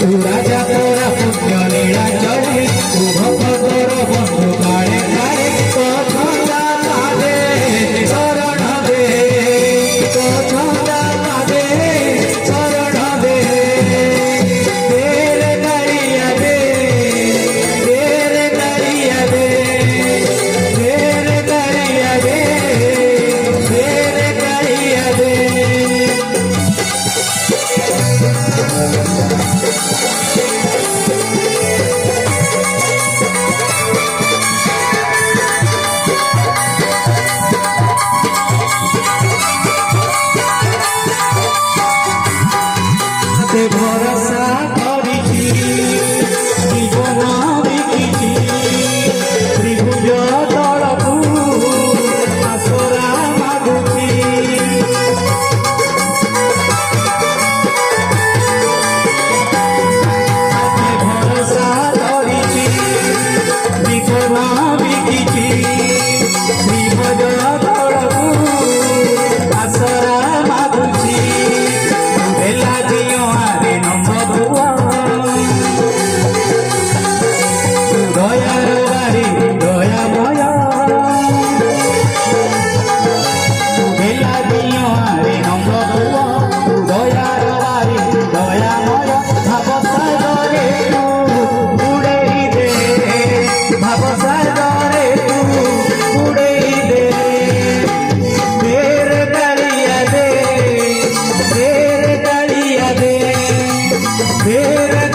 राजा तोरा पुण्य लीला चले तू भक्तर बंधु काले काले तो छंदा कादे शरण दे तो छंदा कादे शरण दे तेरे करिया दे तेरे करिया दे तेरे करिया दे तेरे करिया दे भरोसा करिछि जीवन बिकिछि त्रिभुज तलकू आसरा मागुछि भरोसा करिछि जीवन बिकिछि त्रिभुज तलकू आसरा मागुछि बेला दियो आरे दयार बारी दयामय बेला दियो आरे दयार बारी दयामय भाव सागरे तू उड़ेई दे भाव सागरे तू उड़ेई दे तेरे करिया दे तेरे करिया दे तेरे